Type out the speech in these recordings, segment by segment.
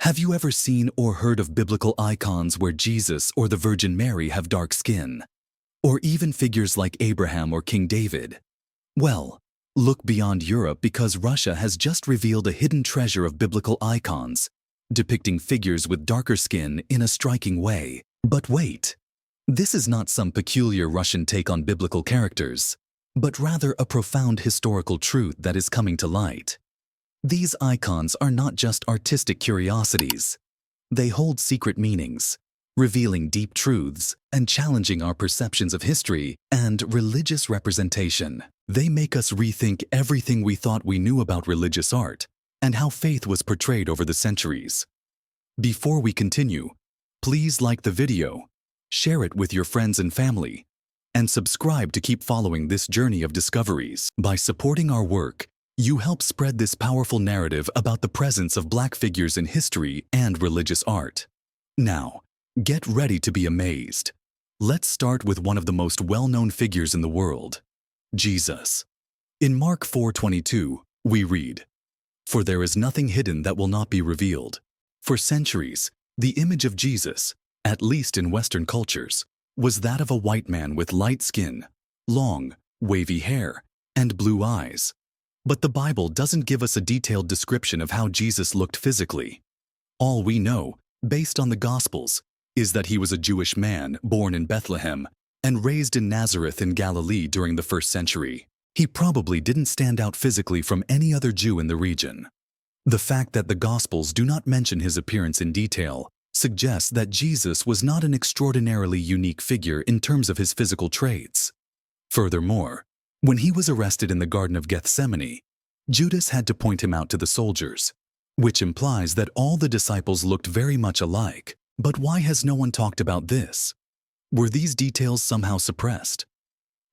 Have you ever seen or heard of biblical icons where Jesus or the Virgin Mary have dark skin? Or even figures like Abraham or King David? Well, look beyond Europe because Russia has just revealed a hidden treasure of biblical icons, depicting figures with darker skin in a striking way. But wait, this is not some peculiar Russian take on biblical characters, but rather a profound historical truth that is coming to light. These icons are not just artistic curiosities. They hold secret meanings, revealing deep truths and challenging our perceptions of history and religious representation. They make us rethink everything we thought we knew about religious art and how faith was portrayed over the centuries. Before we continue, please like the video, share it with your friends and family, and subscribe to keep following this journey of discoveries. By supporting our work, you help spread this powerful narrative about the presence of Black figures in history and religious art. Now, get ready to be amazed. Let's start with one of the most well-known figures in the world, Jesus. In Mark 4:22, we read, "For there is nothing hidden that will not be revealed." For centuries, the image of Jesus, at least in Western cultures, was that of a white man with light skin, long, wavy hair, and blue eyes. But the Bible doesn't give us a detailed description of how Jesus looked physically. All we know, based on the Gospels, is that he was a Jewish man born in Bethlehem and raised in Nazareth in Galilee during the 1st century. He probably didn't stand out physically from any other Jew in the region. The fact that the Gospels do not mention his appearance in detail suggests that Jesus was not an extraordinarily unique figure in terms of his physical traits. Furthermore, when he was arrested in the Garden of Gethsemane, Judas had to point him out to the soldiers, which implies that all the disciples looked very much alike. But why has no one talked about this? Were these details somehow suppressed?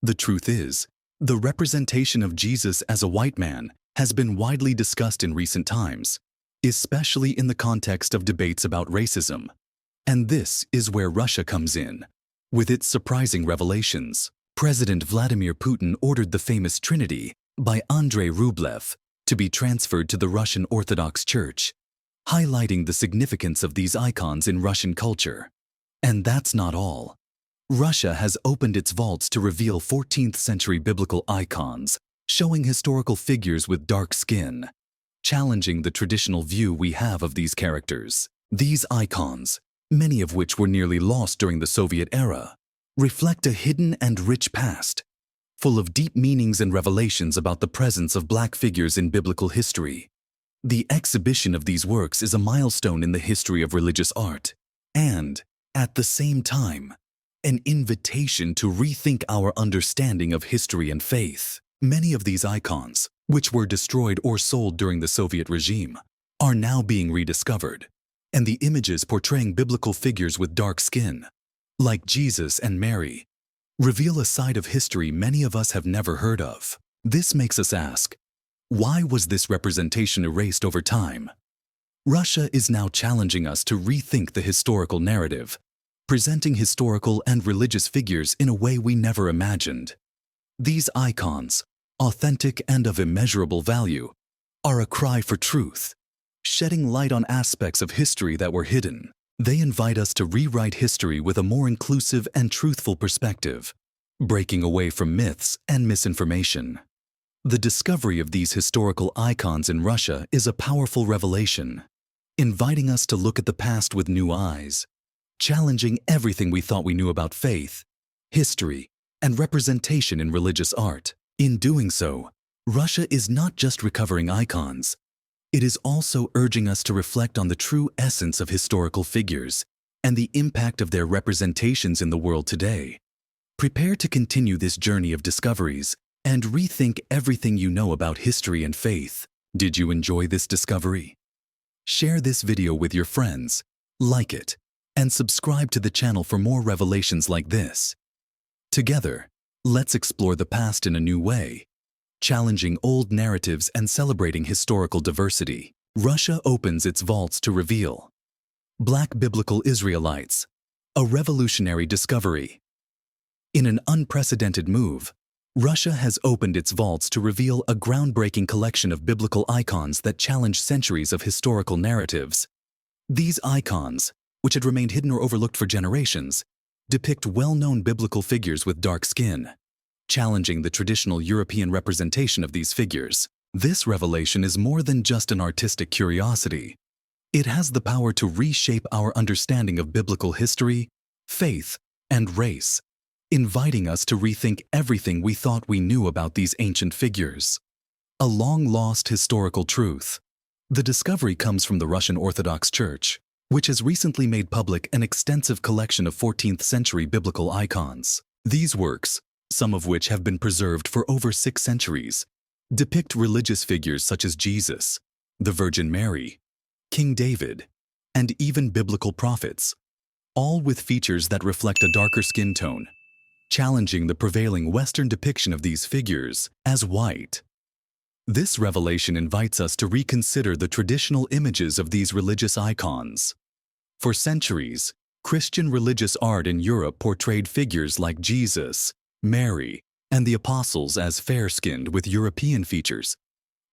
The truth is, the representation of Jesus as a white man has been widely discussed in recent times, especially in the context of debates about racism. And this is where Russia comes in, with its surprising revelations. President Vladimir Putin ordered the famous Trinity by Andrei Rublev to be transferred to the Russian Orthodox Church, highlighting the significance of these icons in Russian culture. And that's not all. Russia has opened its vaults to reveal 14th century biblical icons, showing historical figures with dark skin, challenging the traditional view we have of these characters. These icons, many of which were nearly lost during the Soviet era, reflect a hidden and rich past, full of deep meanings and revelations about the presence of Black figures in biblical history. The exhibition of these works is a milestone in the history of religious art, and, at the same time, an invitation to rethink our understanding of history and faith. Many of these icons, which were destroyed or sold during the Soviet regime, are now being rediscovered, and the images portraying biblical figures with dark skin, like Jesus and Mary, reveal a side of history many of us have never heard of. This makes us ask, why was this representation erased over time? Russia is now challenging us to rethink the historical narrative, presenting historical and religious figures in a way we never imagined. These icons, authentic and of immeasurable value, are a cry for truth, shedding light on aspects of history that were hidden. They invite us to rewrite history with a more inclusive and truthful perspective, breaking away from myths and misinformation. The discovery of these historical icons in Russia is a powerful revelation, inviting us to look at the past with new eyes, challenging everything we thought we knew about faith, history, and representation in religious art. In doing so, Russia is not just recovering icons. It is also urging us to reflect on the true essence of historical figures and the impact of their representations in the world today. Prepare to continue this journey of discoveries and rethink everything you know about history and faith. Did you enjoy this discovery? Share this video with your friends, like it, and subscribe to the channel for more revelations like this. Together, let's explore the past in a new way, challenging old narratives and celebrating historical diversity. Russia opens its vaults to reveal Black biblical Israelites, a revolutionary discovery. In an unprecedented move, Russia has opened its vaults to reveal a groundbreaking collection of biblical icons that challenge centuries of historical narratives. These icons, which had remained hidden or overlooked for generations, depict well-known biblical figures with dark skin, challenging the traditional European representation of these figures. This revelation is more than just an artistic curiosity. It has the power to reshape our understanding of biblical history, faith, and race, inviting us to rethink everything we thought we knew about these ancient figures. A long-lost historical truth. The discovery comes from the Russian Orthodox Church, which has recently made public an extensive collection of 14th-century biblical icons. These works, some of which have been preserved for over 6 centuries, depict religious figures such as Jesus, the Virgin Mary, King David, and even biblical prophets, all with features that reflect a darker skin tone, challenging the prevailing Western depiction of these figures as white. This revelation invites us to reconsider the traditional images of these religious icons. For centuries, Christian religious art in Europe portrayed figures like Jesus, Mary, and the apostles as fair-skinned with European features,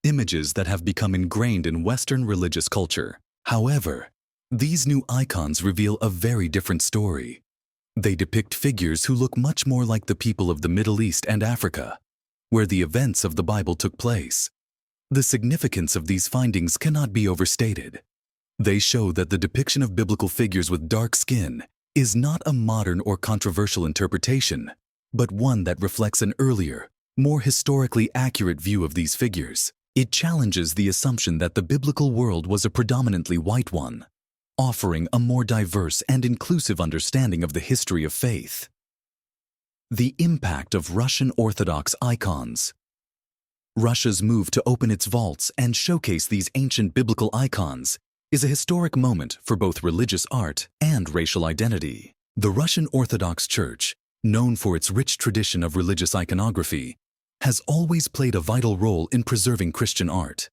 images that have become ingrained in Western religious culture. However, these new icons reveal a very different story. They depict figures who look much more like the people of the Middle East and Africa, where the events of the Bible took place. The significance of these findings cannot be overstated. They show that the depiction of biblical figures with dark skin is not a modern or controversial interpretation, but one that reflects an earlier, more historically accurate view of these figures. It challenges the assumption that the biblical world was a predominantly white one, offering a more diverse and inclusive understanding of the history of faith. The impact of Russian Orthodox icons. Russia's move to open its vaults and showcase these ancient biblical icons is a historic moment for both religious art and racial identity. The Russian Orthodox Church, known for its rich tradition of religious iconography, has always played a vital role in preserving Christian art.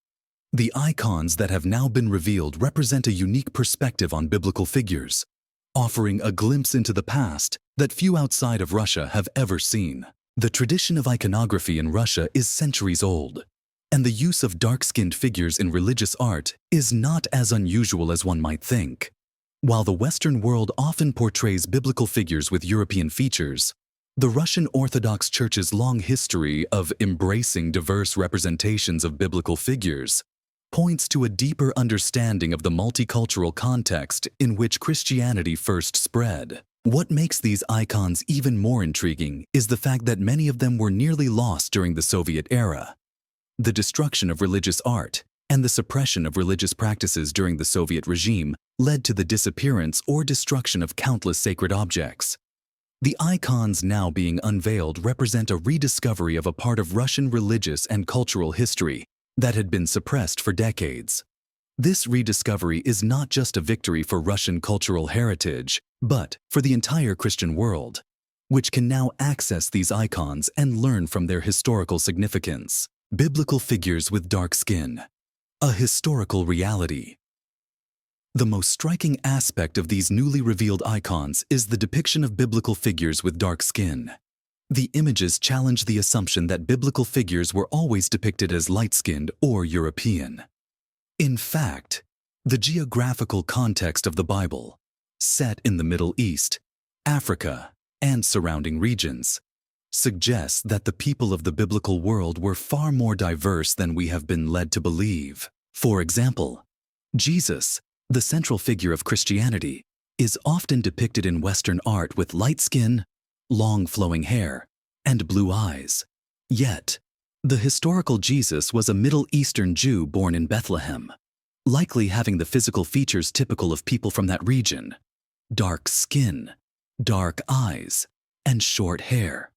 The icons that have now been revealed represent a unique perspective on biblical figures, offering a glimpse into the past that few outside of Russia have ever seen. The tradition of iconography in Russia is centuries old, and the use of dark-skinned figures in religious art is not as unusual as one might think. While the Western world often portrays biblical figures with European features, the Russian Orthodox Church's long history of embracing diverse representations of biblical figures points to a deeper understanding of the multicultural context in which Christianity first spread. What makes these icons even more intriguing is the fact that many of them were nearly lost during the Soviet era. The destruction of religious art and the suppression of religious practices during the Soviet regime led to the disappearance or destruction of countless sacred objects. The icons now being unveiled represent a rediscovery of a part of Russian religious and cultural history that had been suppressed for decades. This rediscovery is not just a victory for Russian cultural heritage, but for the entire Christian world, which can now access these icons and learn from their historical significance. Biblical figures with dark skin. A historical reality. The most striking aspect of these newly revealed icons is the depiction of biblical figures with dark skin. The images challenge the assumption that biblical figures were always depicted as light-skinned or European. In fact, the geographical context of the Bible, set in the Middle East, Africa, and surrounding regions, suggests that the people of the biblical world were far more diverse than we have been led to believe. For example, Jesus, the central figure of Christianity, is often depicted in Western art with light skin, long flowing hair, and blue eyes. Yet, the historical Jesus was a Middle Eastern Jew born in Bethlehem, likely having the physical features typical of people from that region: dark skin, dark eyes, and short hair.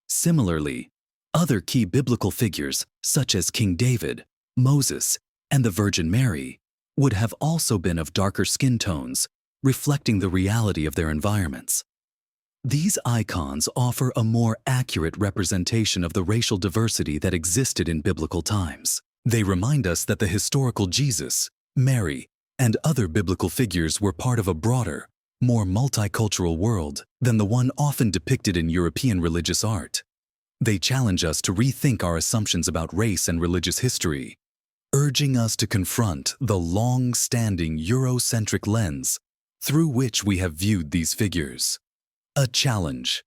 Similarly, other key biblical figures, such as King David, Moses, and the Virgin Mary, would have also been of darker skin tones, reflecting the reality of their environments. These icons offer a more accurate representation of the racial diversity that existed in biblical times. They remind us that the historical Jesus, Mary, and other biblical figures were part of a broader, more multicultural world than the one often depicted in European religious art. They challenge us to rethink our assumptions about race and religious history, urging us to confront the long-standing Eurocentric lens through which we have viewed these figures. A challenge